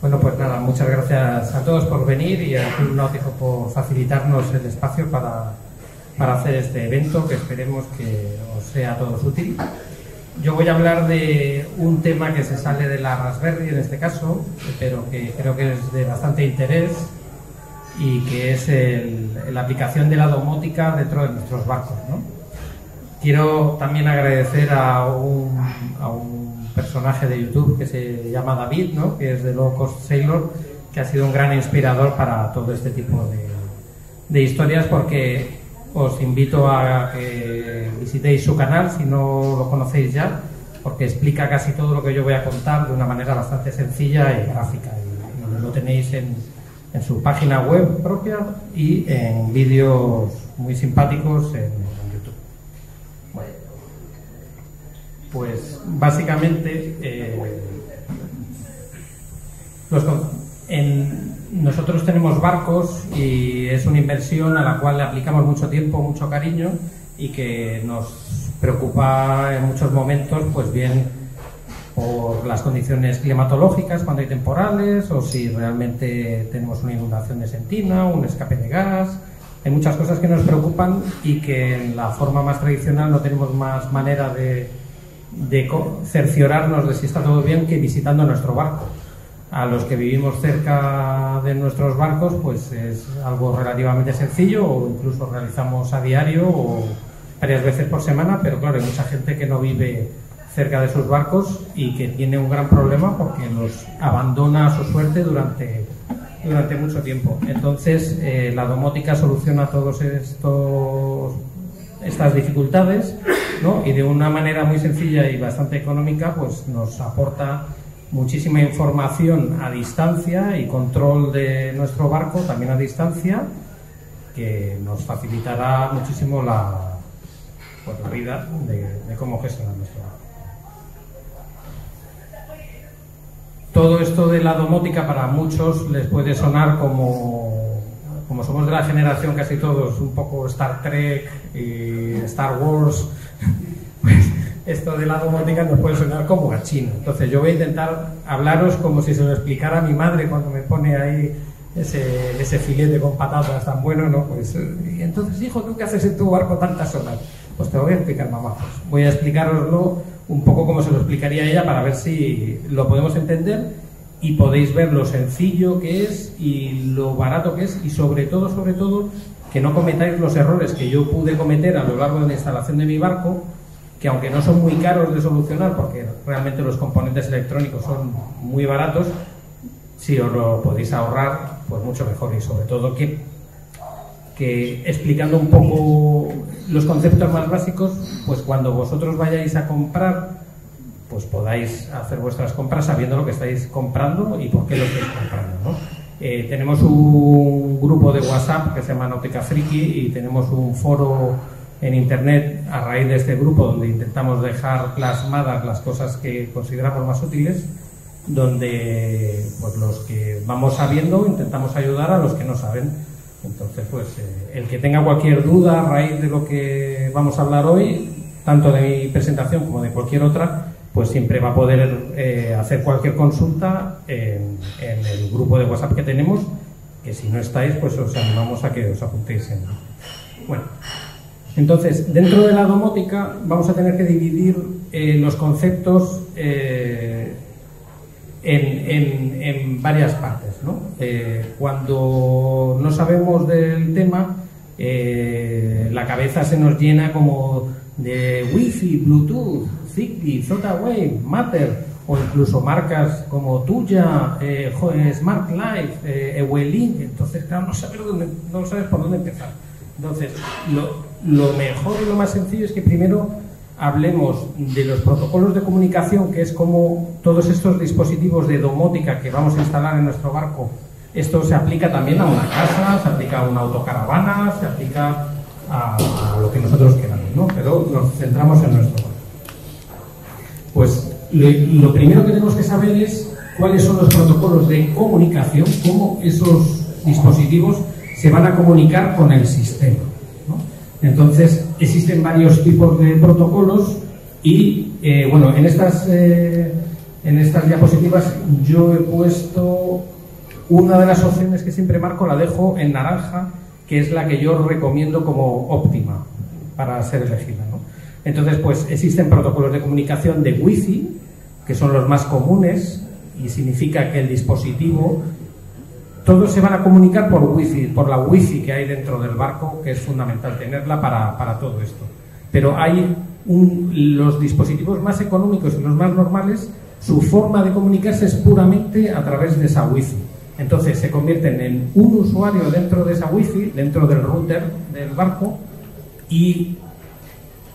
Bueno, pues nada, muchas gracias a todos por venir y al Club Náutico por facilitarnos el espacio para hacer este evento, que esperemos que os sea a todos útil. Yo voy a hablar de un tema que se sale de la Raspberry en este caso, pero que creo que es de bastante interés, y que es la aplicación de la domótica dentro de nuestros barcos, ¿no? Quiero también agradecer a un personaje de YouTube que se llama David, ¿no?, que es de Low Cost Sailor, que ha sido un gran inspirador para todo este tipo de historias, porque os invito a que visitéis su canal si no lo conocéis ya, porque explica casi todo lo que yo voy a contar de una manera bastante sencilla y gráfica, y lo tenéis en su página web propia y en vídeos muy simpáticos en YouTube. Bueno, pues básicamente nosotros tenemos barcos y es una inversión a la cual le aplicamos mucho tiempo, mucho cariño, y que nos preocupa en muchos momentos, pues bien por las condiciones climatológicas cuando hay temporales, o si realmente tenemos una inundación de sentina, un escape de gas. Hay muchas cosas que nos preocupan y que en la forma más tradicional no tenemos más manera de cerciorarnos de si está todo bien que visitando nuestro barco. A los que vivimos cerca de nuestros barcos, pues es algo relativamente sencillo, o incluso realizamos a diario o varias veces por semana, pero claro, hay mucha gente que no vive cerca de sus barcos y que tiene un gran problema porque los abandona a su suerte durante mucho tiempo. Entonces, la domótica soluciona todas estas dificultades, ¿no?, y de una manera muy sencilla y bastante económica, pues nos aporta muchísima información a distancia y control de nuestro barco también a distancia, que nos facilitará muchísimo la vida de cómo gestionar nuestro barco. Todo esto de la domótica para muchos les puede sonar como somos de la generación casi todos un poco Star Trek y Star Wars, pues esto de la domótica nos puede sonar como a chino. Entonces yo voy a intentar hablaros como si se lo explicara a mi madre cuando me pone ahí ese filete con patatas tan bueno, ¿no? Pues, y entonces, hijo, ¿tú qué haces en tu barco tantas horas? Pues te lo voy a explicar, mamá. Pues voy a explicaroslo un poco como se lo explicaría ella, para ver si lo podemos entender y podéis ver lo sencillo que es y lo barato que es, y sobre todo que no cometáis los errores que yo pude cometer a lo largo de la instalación de mi barco, que aunque no son muy caros de solucionar porque realmente los componentes electrónicos son muy baratos, si os lo podéis ahorrar, pues mucho mejor. Y sobre todo que explicando un poco los conceptos más básicos, pues cuando vosotros vayáis a comprar, pues podáis hacer vuestras compras sabiendo lo que estáis comprando y por qué lo estáis comprando, ¿no? Tenemos un grupo de WhatsApp que se llama Náutica Friki, y tenemos un foro en internet a raíz de este grupo donde intentamos dejar plasmadas las cosas que consideramos más útiles, donde pues los que vamos sabiendo intentamos ayudar a los que no saben. Entonces, pues el que tenga cualquier duda a raíz de lo que vamos a hablar hoy, tanto de mi presentación como de cualquier otra, pues siempre va a poder hacer cualquier consulta en el grupo de WhatsApp que tenemos, que si no estáis, pues os animamos a que os apuntéis en. Bueno, entonces, dentro de la domótica vamos a tener que dividir los conceptos en varias partes, ¿no? Cuando no sabemos del tema, la cabeza se nos llena como de Wi-Fi, Bluetooth, Zigbee, Z-Wave, Matter, o incluso marcas como Tuya, Smart Life, Ewelink. Entonces, claro, no sabes por dónde empezar. Entonces, lo mejor y lo más sencillo es que primero hablemos de los protocolos de comunicación, que es como todos estos dispositivos de domótica que vamos a instalar en nuestro barco Esto se aplica también a una casa, se aplica a una autocaravana, se aplica a lo que nosotros queramos, ¿no? Pero nos centramos en nuestro barco. Pues lo primero que tenemos que saber es cuáles son los protocolos de comunicación, cómo esos dispositivos se van a comunicar con el sistema, ¿no? Entonces, existen varios tipos de protocolos y, bueno, en estas diapositivas yo he puesto una de las opciones que siempre marco, la dejo en naranja, que es la que yo recomiendo como óptima para ser elegida, ¿no? Entonces, pues existen protocolos de comunicación de Wi-Fi, que son los más comunes, y significa que el dispositivo, todos se van a comunicar por Wi-Fi, por la Wi-Fi que hay dentro del barco, que es fundamental tenerla para todo esto. Pero hay los dispositivos más económicos y los más normales, su forma de comunicarse es puramente a través de esa Wi-Fi. Entonces se convierten en un usuario dentro de esa Wi-Fi, dentro del router del barco, y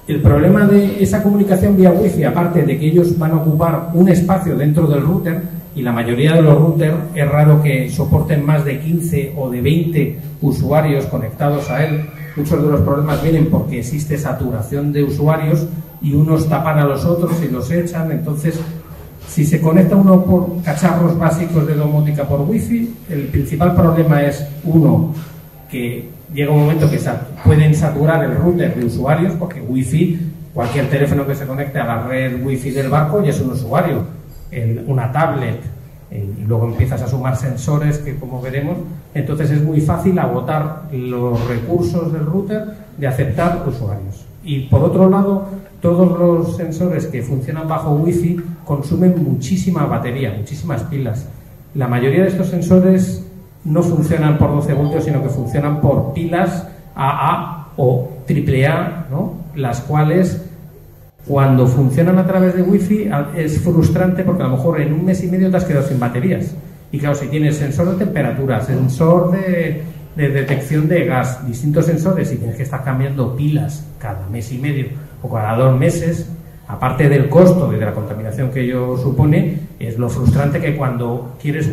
el problema de esa comunicación vía Wi-Fi, aparte de que ellos van a ocupar un espacio dentro del router, y la mayoría de los routers es raro que soporten más de 15 o de 20 usuarios conectados a él. Muchos de los problemas vienen porque existe saturación de usuarios y unos tapan a los otros y los echan. Entonces, si se conecta uno por cacharros básicos de domótica por Wi-Fi, el principal problema es, uno, que llega un momento que pueden saturar el router de usuarios, porque Wi-Fi, cualquier teléfono que se conecte a la red Wi-Fi del barco ya es un usuario, una tablet, y luego empiezas a sumar sensores que, como veremos, entonces es muy fácil agotar los recursos del router de aceptar usuarios. Y por otro lado, todos los sensores que funcionan bajo Wi-Fi consumen muchísima batería, muchísimas pilas. La mayoría de estos sensores no funcionan por 12 voltios, sino que funcionan por pilas AA o AAA, ¿no? Las cuales, cuando funcionan a través de Wi-Fi, es frustrante porque a lo mejor en un mes y medio te has quedado sin baterías. Y claro, si tienes sensor de temperatura, sensor de detección de gas, distintos sensores, y tienes que estar cambiando pilas cada mes y medio o cada 2 meses, aparte del costo y de la contaminación que ello supone, es lo frustrante que cuando quieres,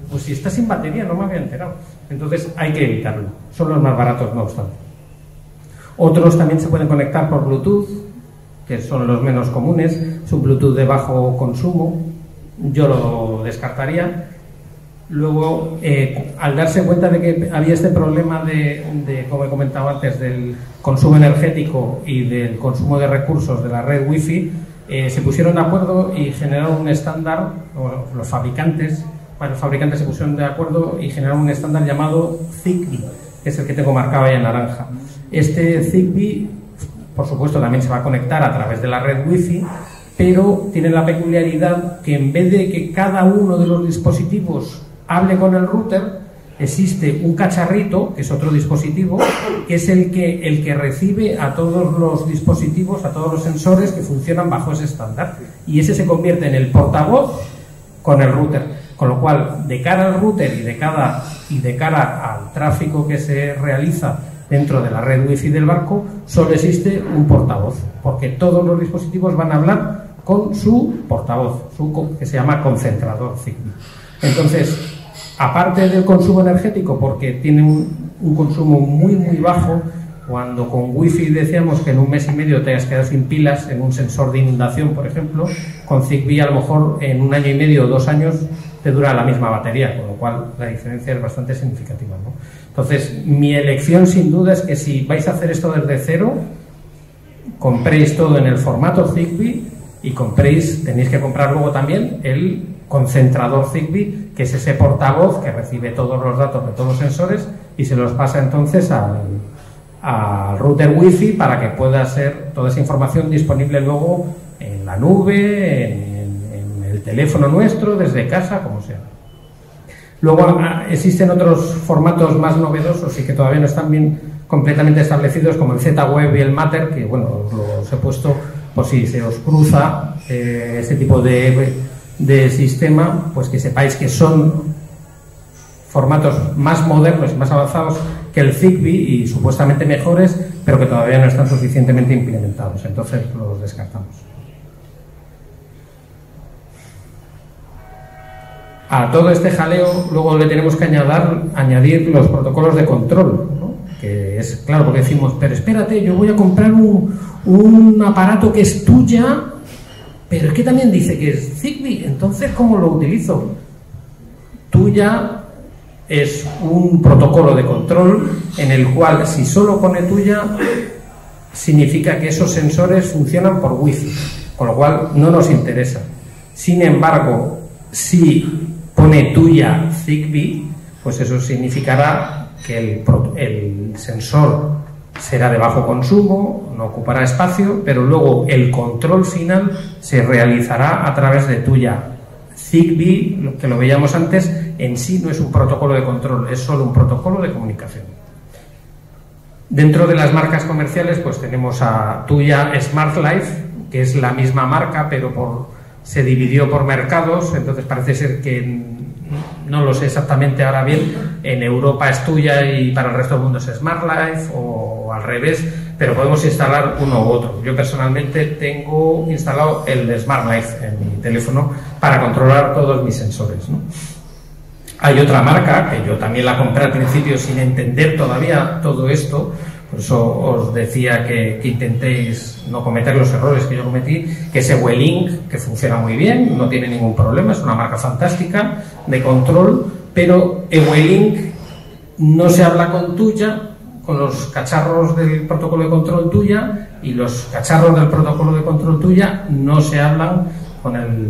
pues si estás sin batería, no me había enterado. Entonces hay que evitarlo. Son los más baratos, no obstante. Otros también se pueden conectar por Bluetooth, que son los menos comunes. Es un Bluetooth de bajo consumo, yo lo descartaría. Luego, al darse cuenta de que había este problema de, como he comentado antes, del consumo energético y del consumo de recursos de la red Wi-Fi, se pusieron de acuerdo y generaron un estándar, varios fabricantes se pusieron de acuerdo y generaron un estándar llamado Zigbee, que es el que tengo marcado ahí en naranja. Este Zigbee, por supuesto, también se va a conectar a través de la red Wi-Fi, pero tiene la peculiaridad que en vez de que cada uno de los dispositivos hable con el router, existe un cacharrito, que es otro dispositivo, que es el que recibe a todos los dispositivos, a todos los sensores que funcionan bajo ese estándar. Y ese se convierte en el portavoz con el router. Con lo cual, de cara al router y de cara al tráfico que se realiza dentro de la red Wi-Fi del barco, solo existe un portavoz, porque todos los dispositivos van a hablar con su portavoz, que se llama concentrador Zigbee. Entonces, aparte del consumo energético, porque tiene un consumo muy bajo, cuando con Wi-Fi decíamos que en un mes y medio te has quedado sin pilas en un sensor de inundación, por ejemplo, con Zigbee a lo mejor en 1 año y medio o 2 años te dura la misma batería, con lo cual la diferencia es bastante significativa, ¿no? Entonces, mi elección sin duda es que si vais a hacer esto desde cero, compréis todo en el formato Zigbee y tenéis que comprar luego también el concentrador Zigbee, que es ese portavoz que recibe todos los datos de todos los sensores y se los pasa entonces al router Wi-Fi para que pueda ser toda esa información disponible luego en la nube, en el teléfono nuestro, desde casa, como sea. Luego existen otros formatos más novedosos y que todavía no están bien completamente establecidos, como el Z-Web y el Matter, que bueno, los he puesto por si se os cruza ese tipo de sistema, pues que sepáis que son formatos más modernos y más avanzados que el Zigbee y supuestamente mejores, pero que todavía no están suficientemente implementados, entonces los descartamos. A todo este jaleo luego le tenemos que añadir los protocolos de control, ¿no? Que es claro, porque decimos, pero espérate, yo voy a comprar un aparato que es tuya, pero es que también dice que es Zigbee, entonces ¿cómo lo utilizo? Tuya es un protocolo de control en el cual si solo pone tuya significa que esos sensores funcionan por Wi-Fi, con lo cual no nos interesa. Sin embargo, si pone tuya Zigbee, pues eso significará que el sensor será de bajo consumo, no ocupará espacio, pero luego el control final se realizará a través de tuya. Zigbee, lo que lo veíamos antes, en sí no es un protocolo de control, es solo un protocolo de comunicación. Dentro de las marcas comerciales, pues tenemos a tuya Smart Life, que es la misma marca, pero se dividió por mercados, entonces parece ser que, no lo sé exactamente ahora bien, en Europa es tuya y para el resto del mundo es Smart Life, o al revés, pero podemos instalar uno u otro. Yo personalmente tengo instalado el Smart Life en mi teléfono para controlar todos mis sensores, ¿no? Hay otra marca, que yo también la compré al principio sin entender todavía todo esto, por eso os decía que intentéis no cometer los errores que yo cometí, que es Ewelink, que funciona muy bien, no tiene ningún problema, es una marca fantástica de control, pero Ewelink no se habla con tuya, con los cacharros del protocolo de control tuya, y los cacharros del protocolo de control tuya no se hablan con el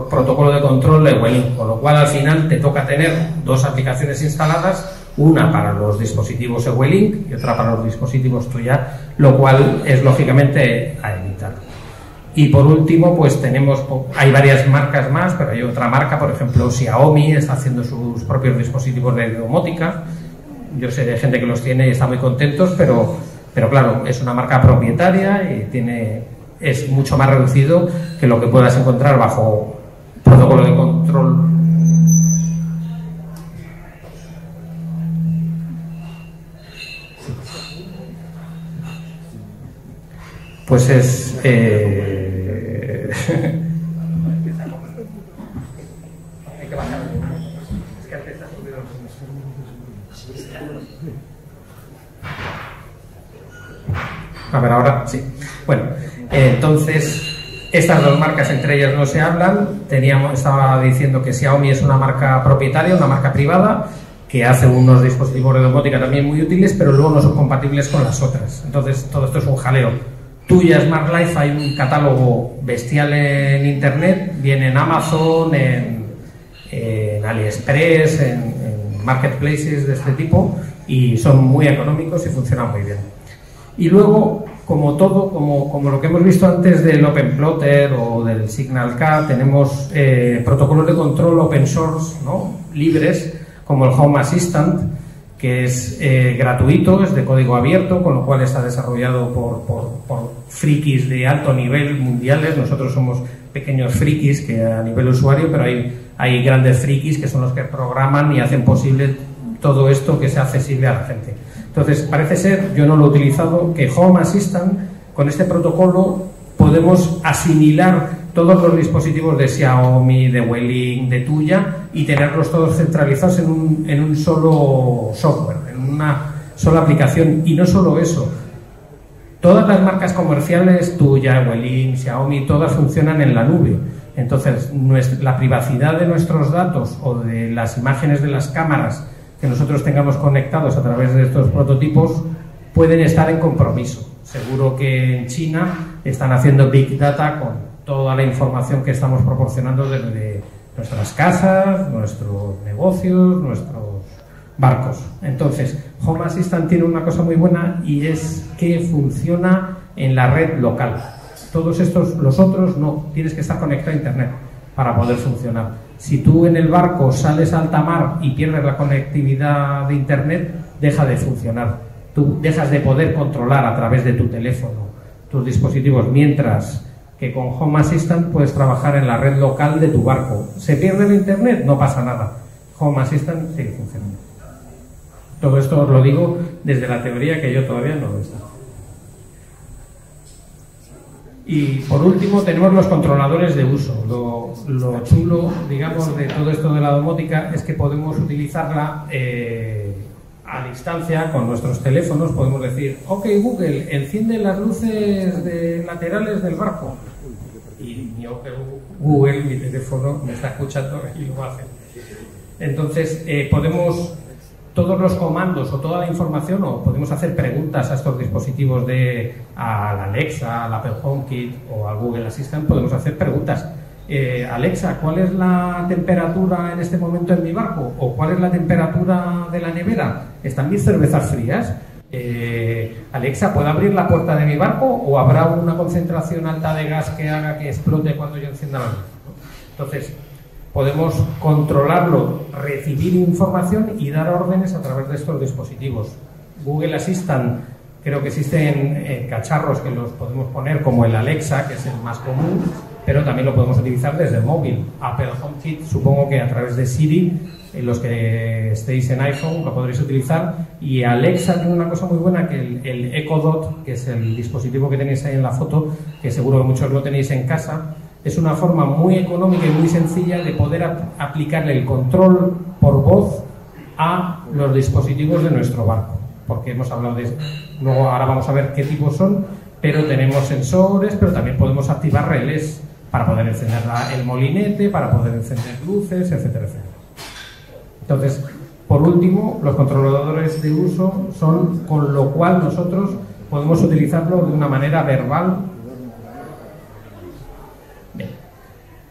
protocolo de control de Ewelink, con lo cual al final te toca tener dos aplicaciones instaladas, una para los dispositivos Ewelink y otra para los dispositivos tuya, lo cual es lógicamente a evitar. Y por último, pues hay varias marcas más, pero hay otra marca, por ejemplo Xiaomi está haciendo sus propios dispositivos de domótica. Yo sé de gente que los tiene y está muy contentos, pero claro, es una marca propietaria y es mucho más reducido que lo que puedas encontrar bajo protocolo de control. Pues es hay que bajar. Es que antes está subido. A ver, ahora sí. Bueno, entonces estas dos marcas entre ellas no se hablan. Estaba diciendo que Xiaomi es una marca propietaria, una marca privada, que hace unos dispositivos de domótica también muy útiles, pero luego no son compatibles con las otras. Entonces todo esto es un jaleo. Tuya Smart Life, hay un catálogo bestial en internet, viene en Amazon, en AliExpress, en marketplaces de este tipo, y son muy económicos y funcionan muy bien. Y luego, como todo, como lo que hemos visto antes del OpenPlotter o del SignalK, tenemos protocolos de control open source, ¿no?, libres, como el Home Assistant, que es gratuito, es de código abierto, con lo cual está desarrollado por frikis de alto nivel mundiales. Nosotros somos pequeños frikis que a nivel usuario, pero hay grandes frikis que son los que programan y hacen posible todo esto que sea accesible a la gente. Entonces, parece ser, yo no lo he utilizado, que Home Assistant, con este protocolo podemos asimilar todos los dispositivos de Xiaomi, de Ewelink, de tuya, y tenerlos todos centralizados en un solo software, en una sola aplicación. Y no solo eso, todas las marcas comerciales, tuya, Ewelink, Xiaomi, todas funcionan en la nube. Entonces, la privacidad de nuestros datos o de las imágenes de las cámaras que nosotros tengamos conectados a través de estos prototipos pueden estar en compromiso. Seguro que en China están haciendo Big Data con toda la información que estamos proporcionando desde nuestras casas, nuestros negocios, nuestros barcos. Entonces, Home Assistant tiene una cosa muy buena, y es que funciona en la red local. Todos los otros no, tienes que estar conectado a internet para poder funcionar. Si tú en el barco sales a alta mar y pierdes la conectividad de internet, deja de funcionar. Tú dejas de poder controlar a través de tu teléfono tus dispositivos, mientras que con Home Assistant puedes trabajar en la red local de tu barco. ¿Se pierde el internet? No pasa nada. Home Assistant sigue funcionando. Todo esto os lo digo desde la teoría, que yo todavía no lo he estado. Y por último tenemos los controladores de uso. Lo chulo, digamos, de todo esto de la domótica es que podemos utilizarla a distancia con nuestros teléfonos. Podemos decir, ok Google, enciende las luces laterales del barco. Y mi OK Google, mi teléfono, me está escuchando y lo hace. Entonces podemos... todos los comandos o toda la información, o podemos hacer preguntas a estos dispositivos al Alexa, al Apple HomeKit o al Google Assistant, podemos hacer preguntas. Alexa, ¿cuál es la temperatura en este momento en mi barco? ¿O cuál es la temperatura de la nevera? ¿Están mis cervezas frías? Alexa, ¿puedo abrir la puerta de mi barco o habrá una concentración alta de gas que haga que explote cuando yo encienda la luz? Entonces, podemos controlarlo, recibir información y dar órdenes a través de estos dispositivos. Google Assistant, creo que existen cacharros que los podemos poner como el Alexa, que es el más común, pero también lo podemos utilizar desde el móvil. Apple HomeKit, supongo que a través de Siri, los que estéis en iPhone lo podréis utilizar. Y Alexa tiene una cosa muy buena, que el Echo Dot, que es el dispositivo que tenéis ahí en la foto, que seguro que muchos lo tenéis en casa, es una forma muy económica y muy sencilla de poder aplicarle el control por voz a los dispositivos de nuestro barco, porque hemos hablado de eso. Luego ahora vamos a ver qué tipos son, pero tenemos sensores, pero también podemos activar relés para poder encender el molinete, para poder encender luces, etcétera, etcétera. Entonces, por último, los controladores de uso son con lo cual nosotros podemos utilizarlo de una manera verbal.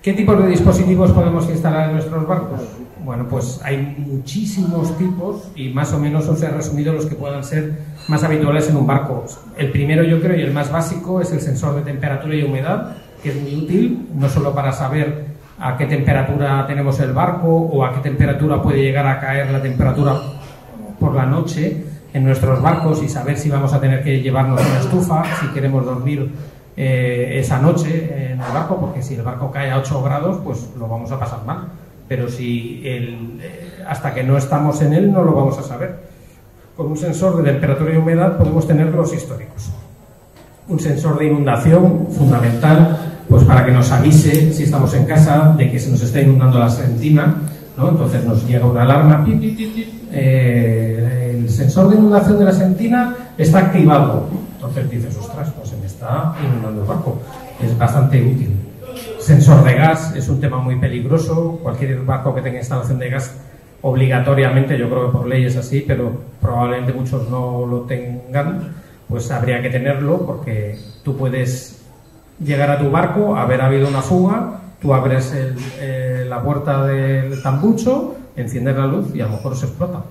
¿Qué tipos de dispositivos podemos instalar en nuestros barcos? Bueno, pues hay muchísimos tipos y más o menos os he resumido los que puedan ser más habituales en un barco. El primero, yo creo, y el más básico, es el sensor de temperatura y humedad, que es muy útil, no solo para saber a qué temperatura tenemos el barco o a qué temperatura puede llegar a caer la temperatura por la noche en nuestros barcos y saber si vamos a tener que llevarnos una estufa, si queremos dormir esa noche en el barco, porque si el barco cae a 8 grados, pues lo vamos a pasar mal. Pero si hasta que no estamos en él no lo vamos a saber. Con un sensor de temperatura y humedad podemos tener los históricos. Un sensor de inundación, fundamental, pues para que nos avise si estamos en casa de que se nos está inundando la sentina, ¿no? Entonces nos llega una alarma, pip, pip, pip, pip. El sensor de inundación de la sentina está activado. Entonces dices, ostras, pues se me está inundando el barco. Es bastante útil. Sensor de gas es un tema muy peligroso. Cualquier barco que tenga instalación de gas, obligatoriamente, yo creo que por ley es así, pero probablemente muchos no lo tengan, pues habría que tenerlo, porque tú puedes llegar a tu barco, haber habido una fuga, tú abres la puerta del tambucho, enciendes la luz y a lo mejor se explota.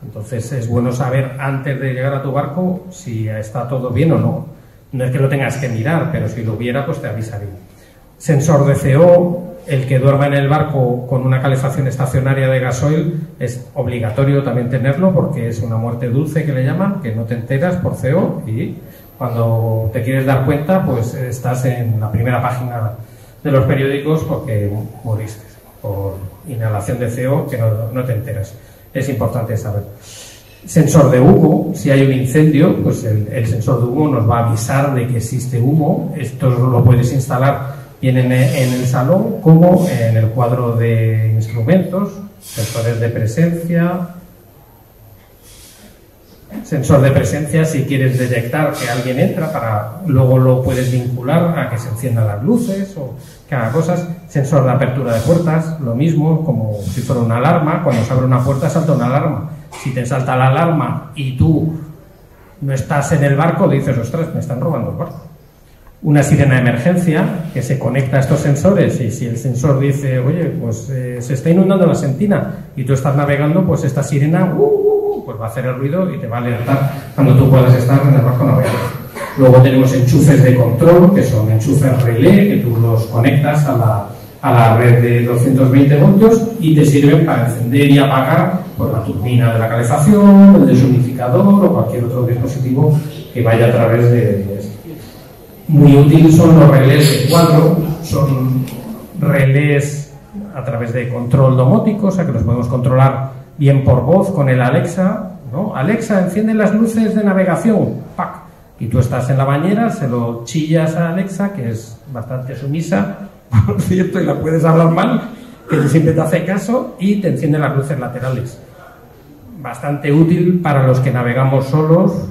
Entonces es bueno saber antes de llegar a tu barco si está todo bien o no. No es que lo tengas que mirar, pero si lo hubiera, pues te avisaría. Sensor de CO, el que duerma en el barco con una calefacción estacionaria de gasoil es obligatorio también tenerlo, porque es una muerte dulce que le llaman, que no te enteras por CO y cuando te quieres dar cuenta, pues estás en la primera página de los periódicos porque moriste por inhalación de CO, que no te enteras. Es importante saber. Sensor de humo, si hay un incendio, pues el sensor de humo nos va a avisar de que existe humo. Esto lo puedes instalar bien en el salón como en el cuadro de instrumentos, sensores de presencia. Sensor de presencia si quieres detectar que alguien entra, luego lo puedes vincular a que se enciendan las luces o que haga cosas. Sensor de apertura de puertas, lo mismo, como si fuera una alarma. Cuando se abre una puerta salta una alarma. Si te salta la alarma y tú no estás en el barco, dices, ostras, me están robando el barco. Una sirena de emergencia que se conecta a estos sensores, y si el sensor dice, oye, pues se está inundando la sentina y tú estás navegando, pues esta sirena pues va a hacer el ruido y te va a alertar cuando tú puedas estar en el barco navegando. Luego tenemos enchufes de control, que son enchufes relé, que tú los conectas a la red de 220 voltios y te sirven para encender y apagar pues, la turbina de la calefacción, el deshumidificador o cualquier otro dispositivo que vaya a través de esto. Muy útil son los relés de cuadro, son relés a través de control domótico, o sea que los podemos controlar bien por voz con el Alexa, ¿no? Alexa, enciende las luces de navegación, ¡pac! Y tú estás en la bañera, se lo chillas a Alexa, que es bastante sumisa, por cierto, y la puedes hablar mal, que siempre te hace caso, y te enciende las luces laterales. Bastante útil para los que navegamos solos,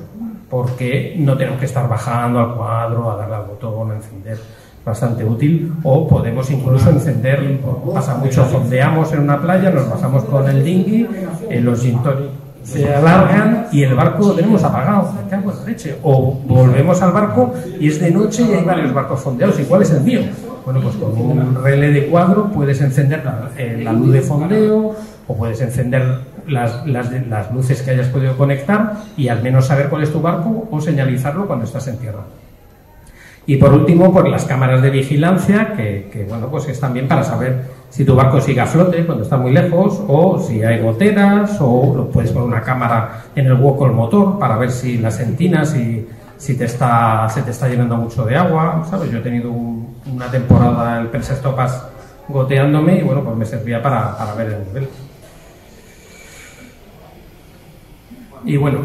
porque no tenemos que estar bajando al cuadro, a darle al botón, a encender. Bastante útil. O podemos incluso encender, pasa mucho, fondeamos en una playa, nos bajamos con el dinghy, los gin tonic se alargan y el barco lo tenemos apagado. Me cago en la leche. O volvemos al barco y es de noche y hay varios barcos fondeados. ¿Y cuál es el mío? Bueno, pues con un relé de cuadro puedes encender la luz de fondeo, o puedes encender las luces que hayas podido conectar y al menos saber cuál es tu barco o señalizarlo cuando estás en tierra. Y por último, pues las cámaras de vigilancia, que bueno, pues es también para saber si tu barco sigue a flote cuando está muy lejos, o si hay goteras, o lo puedes poner una cámara en el hueco del motor para ver si las entinas, si se te está llenando mucho de agua, ¿sabes? Yo he tenido una temporada el Pensestopas goteándome y bueno, pues me servía para ver el nivel. Y bueno,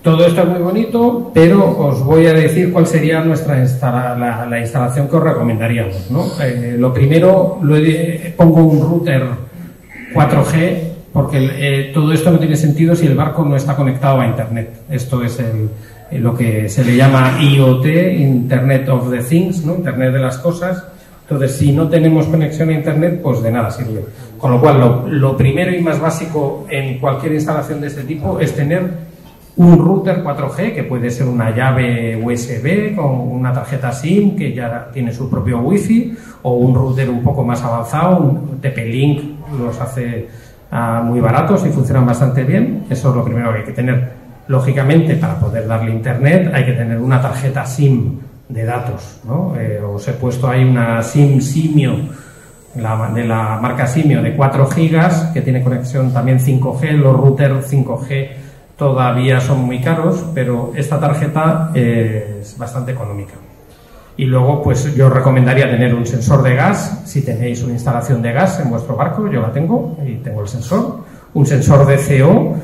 todo esto es muy bonito, pero os voy a decir cuál sería la instalación que os recomendaríamos, ¿no? Lo primero, pongo un router 4G, porque todo esto no tiene sentido si el barco no está conectado a Internet. Esto es lo que se le llama IoT, Internet of the Things, ¿no? Internet de las cosas. Entonces, si no tenemos conexión a Internet, pues de nada sirve. Con lo cual, lo primero y más básico en cualquier instalación de este tipo es tener un router 4G, que puede ser una llave USB con una tarjeta SIM que ya tiene su propio Wi-Fi, o un router un poco más avanzado, un TP-Link los hace muy baratos y funcionan bastante bien. Eso es lo primero que hay que tener. Lógicamente, para poder darle Internet hay que tener una tarjeta SIM de datos, ¿no? Os he puesto ahí una SIM Simio, de la marca Simio, de 4 gigas, que tiene conexión también 5G. Los routers 5G todavía son muy caros, pero esta tarjeta es bastante económica. Y luego, pues yo os recomendaría tener un sensor de gas, si tenéis una instalación de gas en vuestro barco. Yo la tengo y tengo el sensor. Un sensor de CO.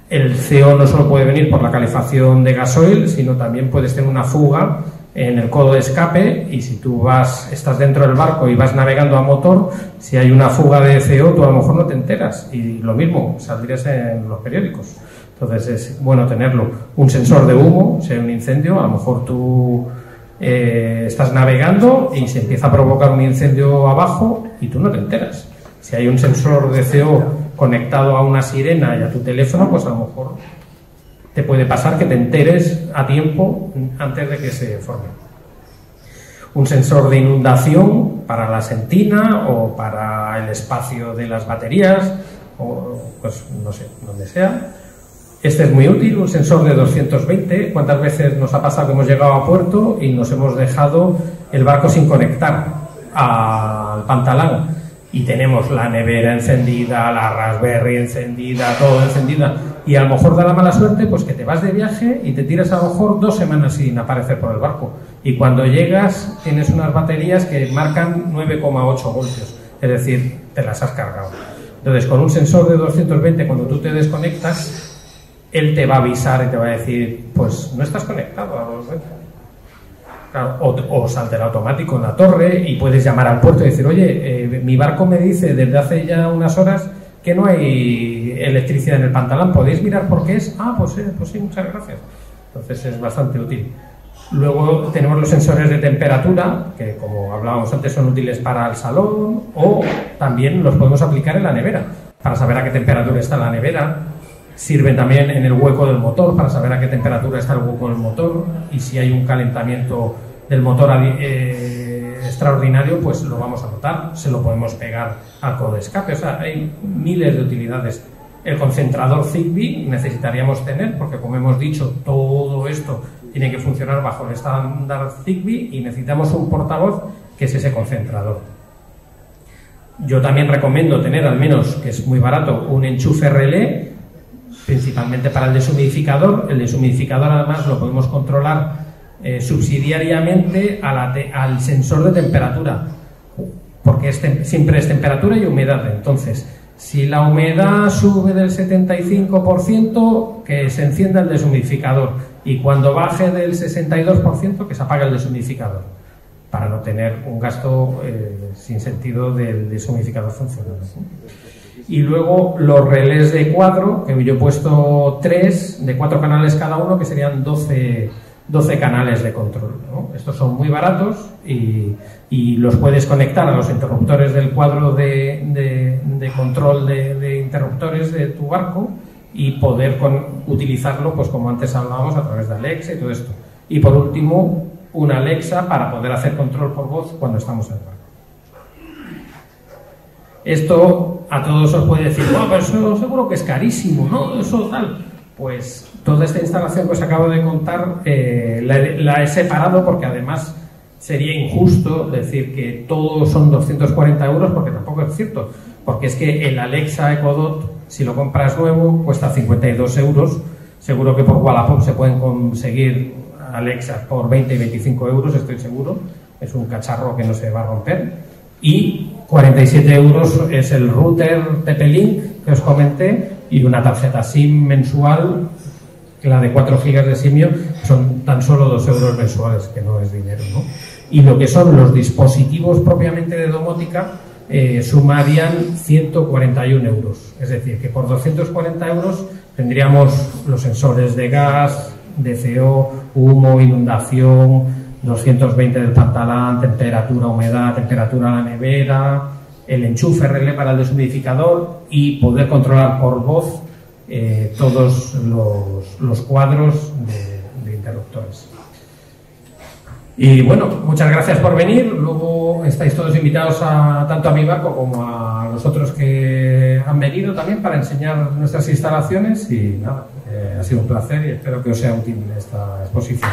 El CO no solo puede venir por la calefacción de gasoil, sino también puedes tener una fuga en el codo de escape, y si tú estás dentro del barco y vas navegando a motor, si hay una fuga de CO, tú a lo mejor no te enteras, y lo mismo, saldrías en los periódicos. Entonces es bueno tenerlo. Un sensor de humo, si hay un incendio, a lo mejor tú estás navegando y se empieza a provocar un incendio abajo y tú no te enteras. Si hay un sensor de CO conectado a una sirena y a tu teléfono, pues a lo mejor te puede pasar que te enteres a tiempo antes de que se forme. Un sensor de inundación para la sentina o para el espacio de las baterías, o pues no sé, donde sea. Este es muy útil, un sensor de 220. ¿Cuántas veces nos ha pasado que hemos llegado a puerto y nos hemos dejado el barco sin conectar al pantalán? Y tenemos la nevera encendida, la Raspberry encendida, todo encendida, y a lo mejor da la mala suerte pues que te vas de viaje y te tiras a lo mejor 2 semanas sin aparecer por el barco, y cuando llegas tienes unas baterías que marcan 9,8 voltios, es decir, te las has cargado. Entonces, con un sensor de 220, cuando tú te desconectas, él te va a avisar y te va a decir, pues no estás conectado a 220. Claro, o saldrá automático en la torre y puedes llamar al puerto y decir, oye, mi barco me dice desde hace ya unas horas que no hay electricidad en el pantalón, ¿podéis mirar por qué es? Ah, pues sí, muchas gracias. Entonces es bastante útil. Luego tenemos los sensores de temperatura, que como hablábamos antes son útiles para el salón, o también los podemos aplicar en la nevera, para saber a qué temperatura está la nevera. Sirven también en el hueco del motor para saber a qué temperatura está el hueco del motor, y si hay un calentamiento del motor extraordinario, pues lo vamos a notar. Se lo podemos pegar al codo de escape. O sea, hay miles de utilidades. El concentrador Zigbee necesitaríamos tener, porque como hemos dicho, todo esto tiene que funcionar bajo el estándar Zigbee y necesitamos un portavoz que es ese concentrador. Yo también recomiendo tener, al menos, que es muy barato, un enchufe relé, principalmente para el deshumidificador. El deshumidificador además lo podemos controlar subsidiariamente al sensor de temperatura, porque siempre es temperatura y humedad. Entonces, Si la humedad sube del 75%, que se encienda el deshumidificador, y cuando baje del 62%, que se apague el deshumidificador, para no tener un gasto sin sentido del deshumidificador funcionando. Y luego los relés de cuadro, que yo he puesto 3 de 4 canales cada uno, que serían 12 canales de control, ¿no? Estos son muy baratos y los puedes conectar a los interruptores del cuadro de control de interruptores de tu barco y poder utilizarlo, pues como antes hablábamos, a través de Alexa y todo esto. Y por último, una Alexa para poder hacer control por voz cuando estamos en el barco. Esto a todos os puede decir, pero eso seguro que es carísimo, ¿no? Eso tal. Pues toda esta instalación que os acabo de contar la he separado porque además sería injusto decir que todos son 240 euros, porque tampoco es cierto. Porque es que el Alexa Echo Dot, si lo compras nuevo, cuesta 52 euros. Seguro que por Wallapop se pueden conseguir Alexa por 20 y 25 euros, estoy seguro. Es un cacharro que no se va a romper. Y 47 euros es el router TP-Link que os comenté y una tarjeta SIM mensual, la de 4 GB de Simio, son tan solo 2 euros mensuales, que no es dinero, ¿no? Y lo que son los dispositivos propiamente de domótica sumarían 141 euros. Es decir, que por 240 euros tendríamos los sensores de gas, DCO, humo, inundación, 220 del pantalán, temperatura, humedad, temperatura en la nevera, el enchufe relé para el deshumidificador y poder controlar por voz todos los cuadros de interruptores. Y bueno, muchas gracias por venir. Luego estáis todos invitados tanto a mi barco como a los otros que han venido también para enseñar nuestras instalaciones y nada, ha sido un placer y espero que os sea útil esta exposición.